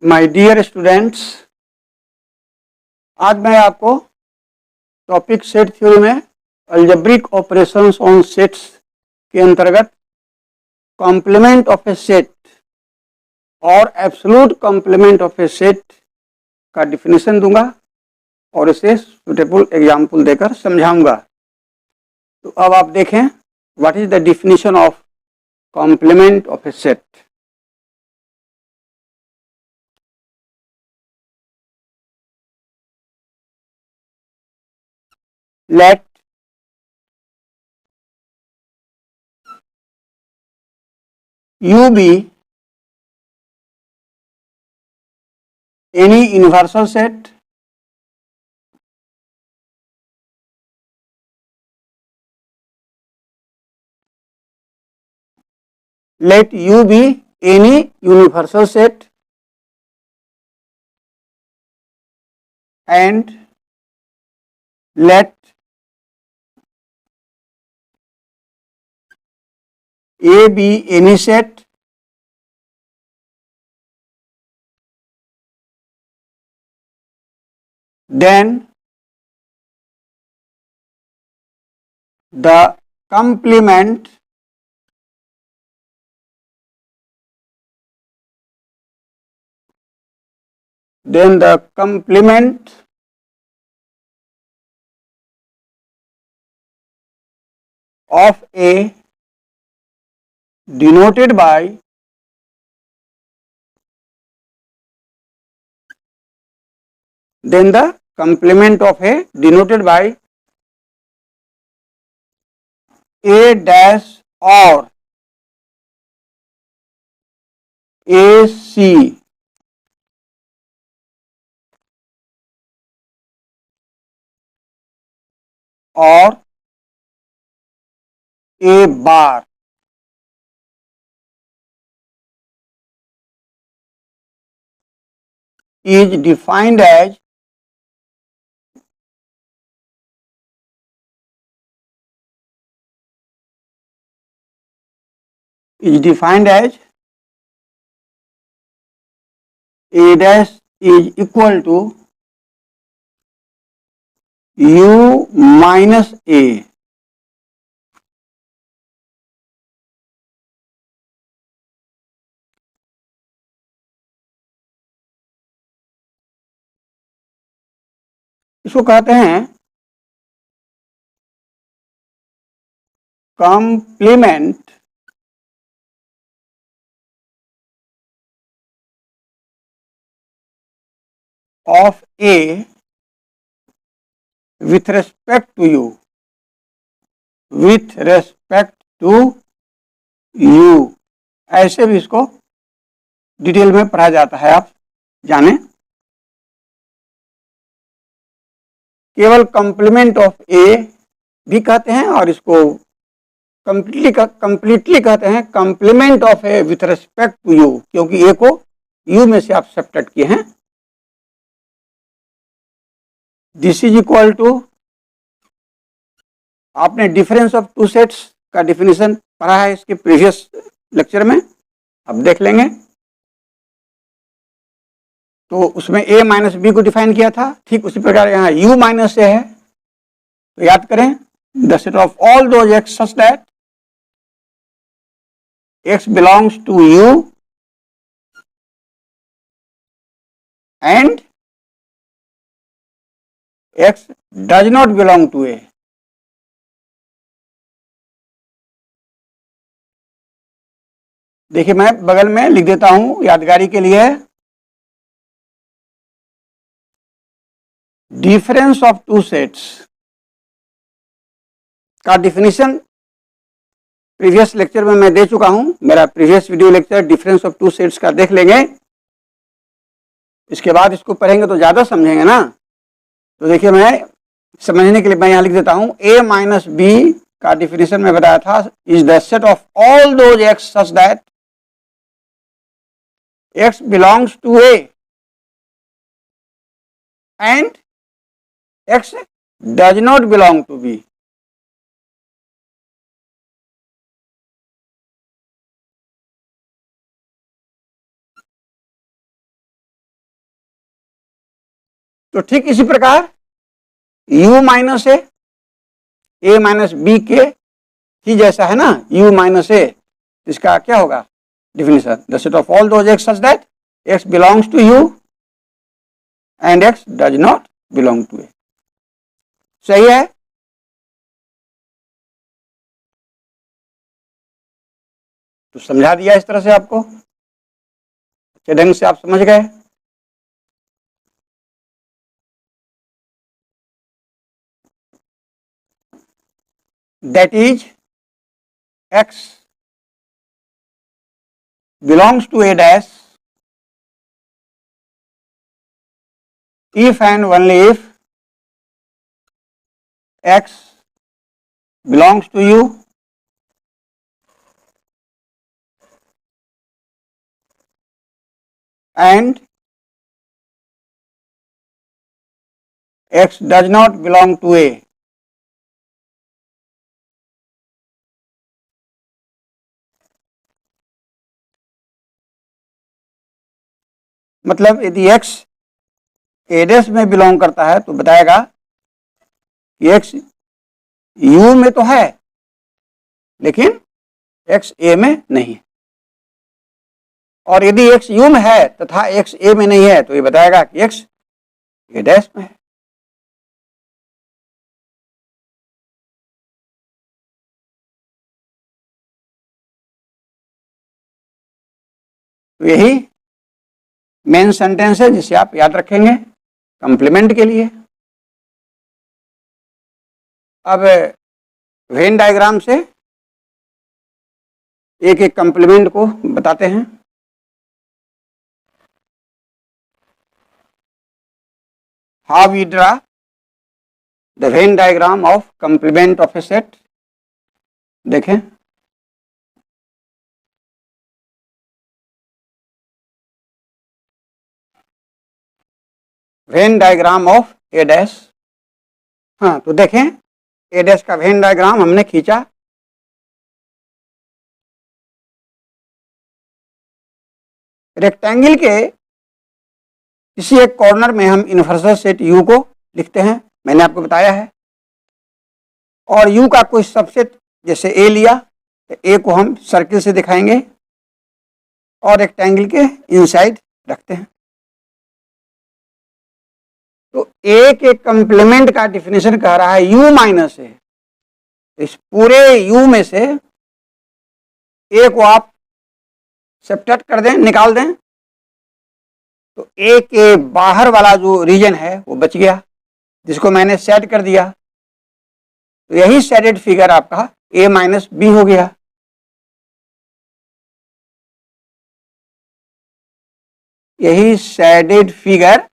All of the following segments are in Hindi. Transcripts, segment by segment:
माय डियर स्टूडेंट्स, आज मैं आपको टॉपिक सेट थ्योरी में अलजेब्रिक ऑपरेशंस ऑन सेट्स के अंतर्गत कॉम्प्लीमेंट ऑफ ए सेट और absolute complement of a set का डिफिनेशन दूंगा और इसे सुटेबल एग्जाम्पल देकर समझाऊंगा। तो अब आप देखें, what is the definition of complement of a set. Let U be any universal set let U be any universal set and let A be any set then the complement of A denoted by the complement of A denoted by A dash or AC or A bar is defined as A dash is equal to U minus A. इसको कहते हैं complement of A with respect to U, with respect to U. ऐसे भी इसको डिटेल में पढ़ा जाता है, आप जाने। केवल कॉम्प्लीमेंट ऑफ ए भी कहते हैं और इसको कंप्लीटली कहते हैं complement of A with respect to U, क्योंकि ए को यू में से आप सब्ट्रैक्ट किए हैं। दिस इज इक्वल टू, आपने डिफरेंस ऑफ टू सेट्स का डिफिनेशन पढ़ा है इसके प्रीवियस लेक्चर में, अब देख लेंगे। तो उसमें ए माइनस बी को डिफाइन किया था, ठीक उसी प्रकार यहाँ यू माइनस ए है। तो याद करें, the set of all those x such that x belongs to U and x does not belong to A. देखिए, मैं बगल में लिख देता हूं यादगारी के लिए, डिफरेंस ऑफ टू सेट्स का डिफिनेशन प्रीवियस लेक्चर में मैं दे चुका हूं। मेरा previous video lecture difference of two sets का देख लेंगे, इसके बाद इसको पढ़ेंगे तो ज्यादा समझेंगे ना। तो देखिए, मैं समझने के लिए मैं यहां लिख देता हूं, ए माइनस बी का डिफिनेशन में बताया था, is the set of all those x such that x belongs to A and x does not belong to B. तो ठीक इसी प्रकार u माइनस ए माइनस बी के ही जैसा है ना, u माइनस ए, इसका क्या होगा definition? The set of all those x such that x belongs to u and x does not belong to a. सही है? तो समझा दिया इस तरह से आपको, अच्छे ढंग से आप समझ गए। That is x belongs to a dash if and only if x belongs to u and x does not belong to a. मतलब यदि x ए डैश में बिलोंग करता है तो बताएगा कि x u में तो है लेकिन x a में नहीं है, और यदि x u में है तथा x a में नहीं है तो ये बताएगा कि x ए डैश में है। तो यही मेन सेंटेंस है जिसे आप याद रखेंगे कंप्लीमेंट के लिए। अब वेन डायग्राम से एक एक कंप्लीमेंट को बताते हैं। How we draw the Venn diagram of complement of a set. देखें, Venn diagram of A dash. हाँ, तो देखें ए डैश का वेन डायग्राम हमने खींचा। रेक्टेंगल के किसी एक कॉर्नर में हम यूनिवर्सल सेट U को लिखते हैं, मैंने आपको बताया है, और U का कोई सबसेट जैसे A लिया तो A को हम सर्किल से दिखाएंगे और रेक्टेंगल के इनसाइड रखते हैं। तो A के कंप्लीमेंट का डिफिनेशन कह रहा है U माइनस ए। इस पूरे U में से A को आप सब्ट्रैक्ट कर दें, निकाल दें, तो A के बाहर वाला जो रीजन है वो बच गया, जिसको मैंने सेट कर दिया। तो यही शेडेड फिगर आपका A माइनस बी हो गया। यही शेडेड फिगर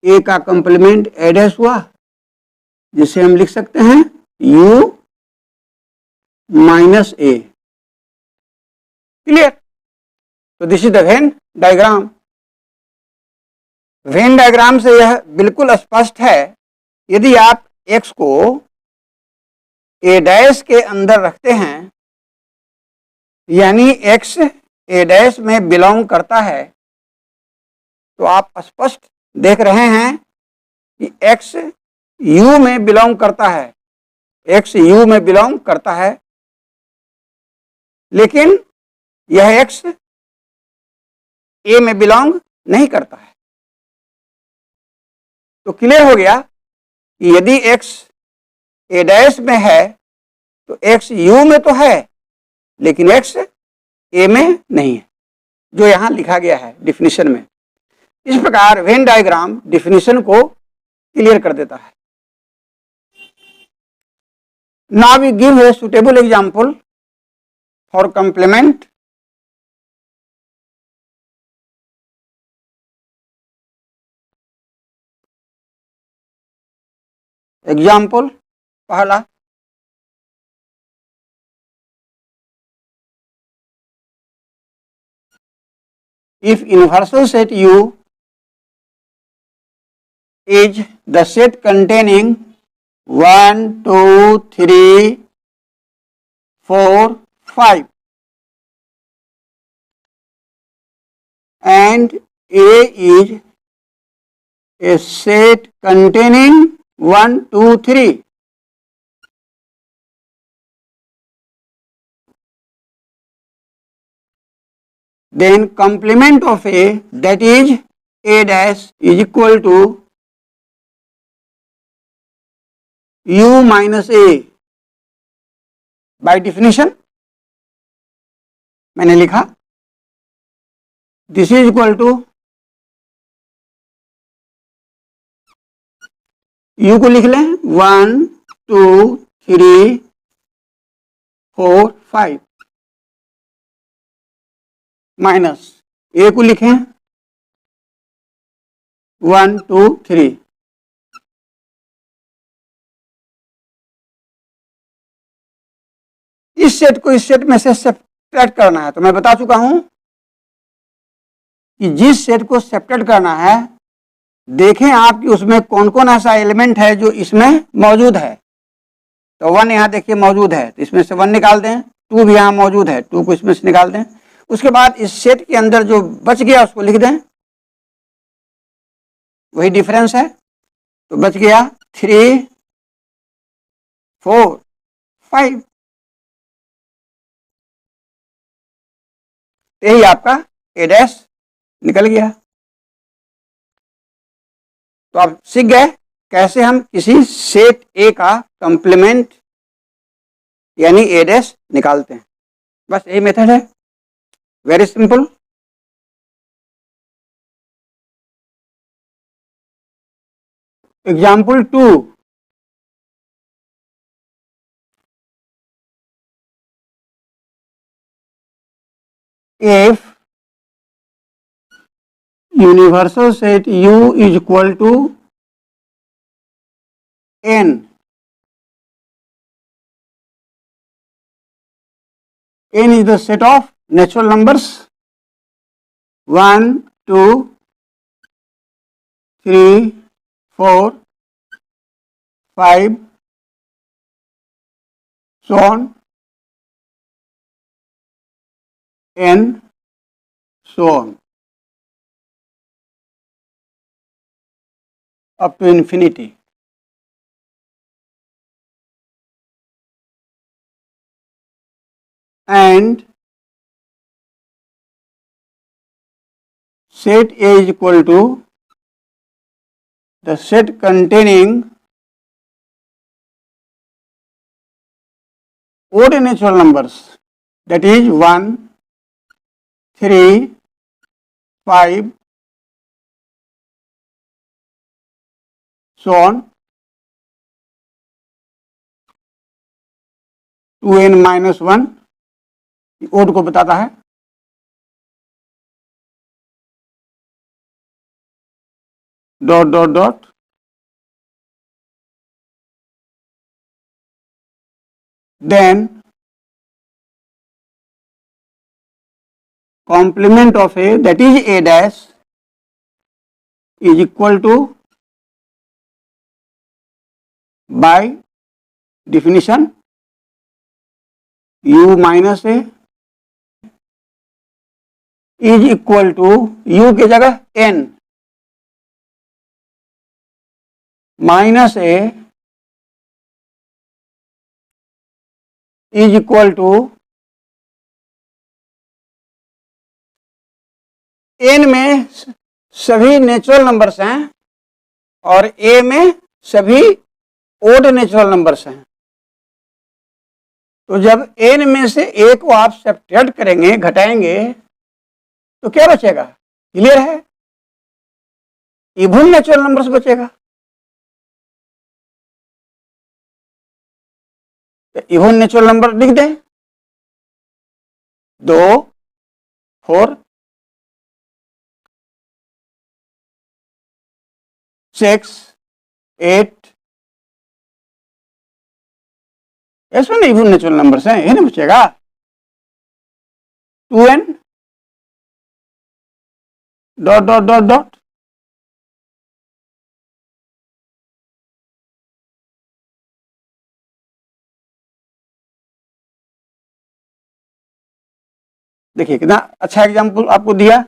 A का कंप्लीमेंट ए डैश हुआ, जिसे हम लिख सकते हैं U माइनस ए। क्लियर? तो this is the Venn diagram. Venn diagram से यह बिल्कुल स्पष्ट है, यदि आप x को ए डैश के अंदर रखते हैं, यानी x ए डैश में बिलोंग करता है, तो आप स्पष्ट देख रहे हैं कि x u में बिलोंग करता है, x u में बिलोंग करता है, लेकिन यह x a में बिलोंग नहीं करता है। तो क्लियर हो गया कि यदि x ए डैश में है तो x u में तो है लेकिन x a में नहीं है, जो यहां लिखा गया है डिफिनीशन में। इस प्रकार वेन डायग्राम डिफिनीशन को क्लियर कर देता है। Now we give a suitable example for complement. Example पहला, if universal set U is the set containing 1 2 3 4 5 and A is a set containing 1 2 3, then complement of A, that is A dash, is equal to U minus A. By definition मैंने लिखा this is equal to U को लिख लें 1 2 3 4 5 माइनस A को लिखें 1 2 3। इस सेट को इस सेट में से सेपरेट करना है, तो मैं बता चुका हूं कि जिस सेट को सेपरेट करना है देखें आप कि उसमें कौन कौन ऐसा एलिमेंट है जो इसमें मौजूद है। तो 1 यहाँ देखिए मौजूद है, तो इसमें से 1 निकाल दें। 2 भी यहाँ मौजूद है, 2 को इसमें से निकाल दें। उसके बाद इस सेट के अंदर जो बच गया उसको लिख दें, वही डिफरेंस है। तो बच गया 3 4 5, यही आपका A डैश निकल गया। तो आप सीख गए कैसे हम किसी सेट A का कंप्लीमेंट यानी A डैश निकालते हैं। बस यही मेथड है, very simple. Example 2, if universal set U is equal to n, n is the set of natural numbers 1 2 3 4 5 so on n so on up to infinity. And set A is equal to the set containing odd natural numbers, that is 1 3 5 so on 2n minus 1, odd को बताता है। Dot dot dot then complement of A, that is A dash, is equal to, by definition, U minus A is equal to U की जगह n minus A is equal to n में सभी नेचुरल नंबर्स हैं और A में सभी ओड नेचुरल नंबर्स हैं। तो जब n में से A को आप सब्ट्रैक्ट करेंगे, घटाएंगे, तो क्या बचेगा? क्लियर है, इवन नेचुरल नंबर्स बचेगा। तो इवन नेचुरल नंबर लिख दें 2 4 6 8, ऐसे नहीं इवन नेचुरल नंबर्स हैं, ये नहीं बचेगा। 2n dot dot dot dot, देखिए कितना अच्छा एग्जाम्पल आपको दिया।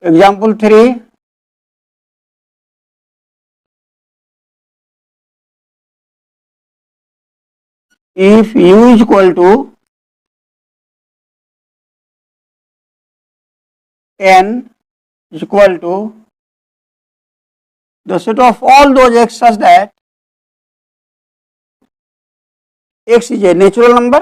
Example 3, if u is equal to n is equal to the set of all those x such that x is a natural number,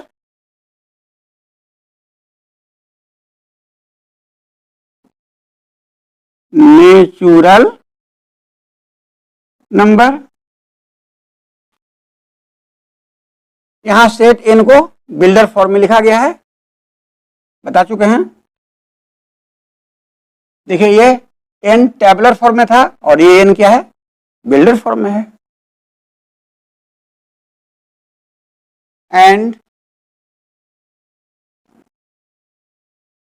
यहां सेट n को बिल्डर फॉर्म में लिखा गया है, बता चुके हैं। देखिए ये n टेबुलर फॉर्म में था और ये n क्या है, बिल्डर फॉर्म में है। And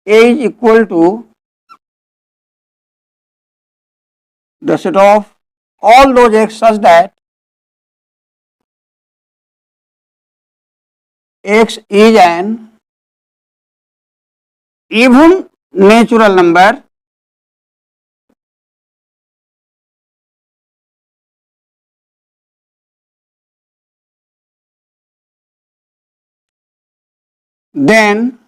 a is equal to the set of all those x such that x is an even natural number then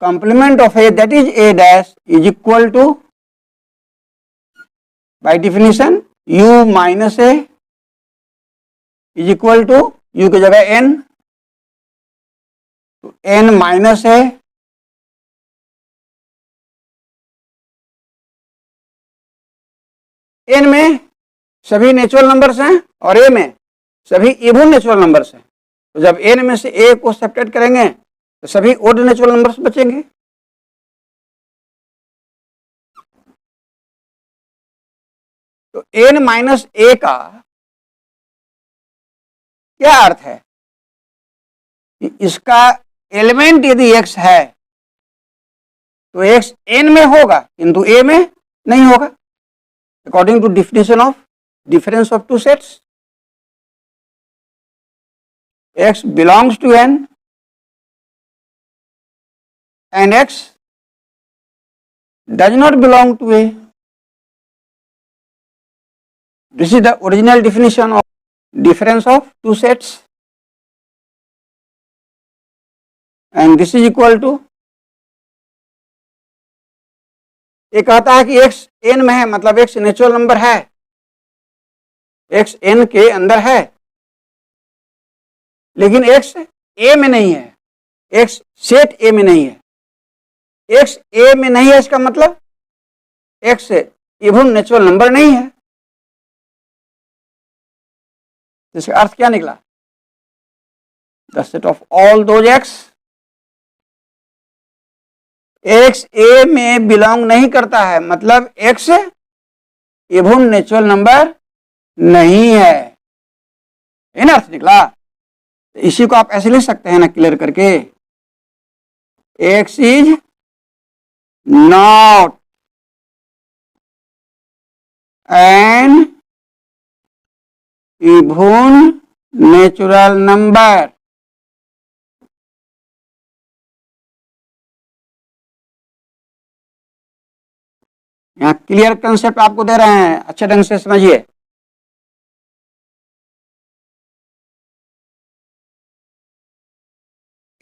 complement of a, that is a dash, is equal to, by definition, u minus a is equal to u की जगह n, तो n माइनस है n में सभी नेचुरल नंबर्स हैं और a में सभी इवन नेचुरल नंबर्स हैं। तो जब n में से a को सब्ट्रैक्ट करेंगे तो सभी ओड नेचुरल नंबर्स बचेंगे। तो n माइनस a का क्या अर्थ है कि इसका एलिमेंट यदि x है तो x n में होगा किंतु a में नहीं होगा, according to definition of difference of two sets. x belongs to n and x does not belong to a. This is the original definition of difference of two sets, and this is equal to, ये कहता है कि x n में है मतलब x नेचुरल नंबर है, x n के अंदर है, लेकिन x a में नहीं है, x सेट a में नहीं है। x a में नहीं है इसका मतलब x इवन नेचुरल नंबर नहीं है। इसका अर्थ क्या निकला, the set of all those x a में बिलोंग नहीं करता है मतलब x इवन नेचुरल नंबर नहीं है, ये ना अर्थ निकला। इसी को आप ऐसे लिख सकते हैं ना क्लियर करके, x is not an even natural number. यहां क्लियर कंसेप्ट आपको दे रहे हैं, अच्छे ढंग से समझिए।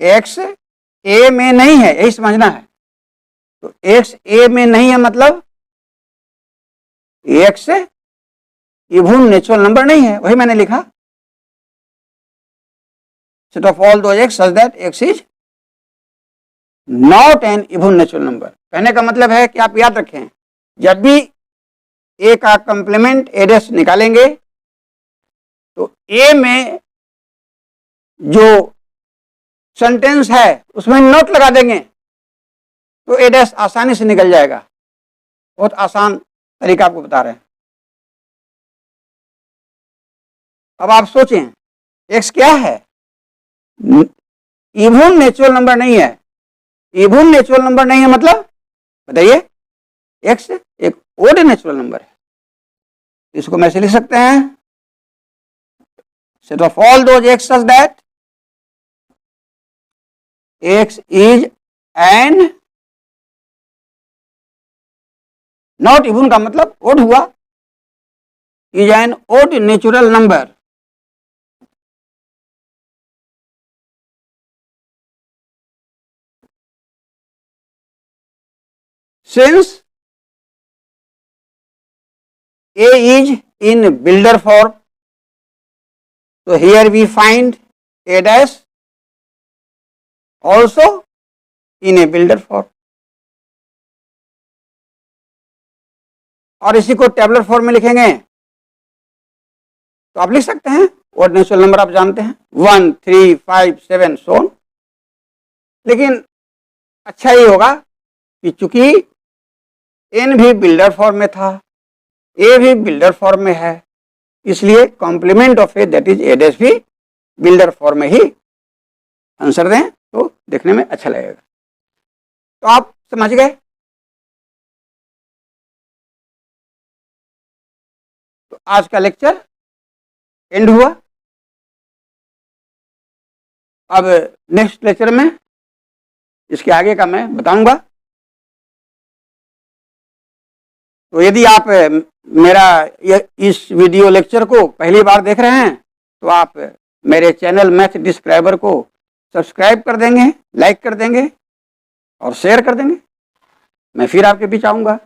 x a में नहीं है यही समझना है। तो x a में नहीं है मतलब x इवन नेचुरल नंबर नहीं है, वही मैंने लिखा, set of all those x such that x is not an even natural number. कहने का मतलब है कि आप याद रखें, जब भी a का कंप्लीमेंट a डैश निकालेंगे तो a में जो सेंटेंस है उसमें नोट लगा देंगे तो a डैश आसानी से निकल जाएगा। बहुत आसान तरीका आपको बता रहे हैं। अब आप सोचें एक्स क्या है? इवन नेचुरल नंबर नहीं है। इवन नेचुरल नंबर नहीं है मतलब बताइए, एक्स एक ओड नेचुरल नंबर है। इसको मैं ऐसे लिख सकते हैं, set of all those x such that x is an not even का मतलब ओड हुआ, is an odd natural number. Since A is in builder form, so here we find A dash also in a builder form. और इसी को टेबलर फॉर्म में लिखेंगे तो आप लिख सकते हैं, ओड नेचुरल नंबर आप जानते हैं 1, 3, 5, 7 so on। लेकिन अच्छा ये होगा कि चूंकि एन भी बिल्डर फॉर्म में था, ए भी बिल्डर फॉर्म में है, इसलिए complement of A that is A dash भी बिल्डर फॉर्म में ही आंसर दें तो देखने में अच्छा लगेगा। तो आप समझ गए। तो आज का लेक्चर एंड हुआ। अब नेक्स्ट लेक्चर में इसके आगे का मैं बताऊंगा। तो यदि आप मेरा इस वीडियो लेक्चर को पहली बार देख रहे हैं तो आप मेरे चैनल मैथ डिस्क्राइबर को सब्सक्राइब कर देंगे, लाइक कर देंगे और शेयर कर देंगे। मैं फिर आपके बीच आऊँगा।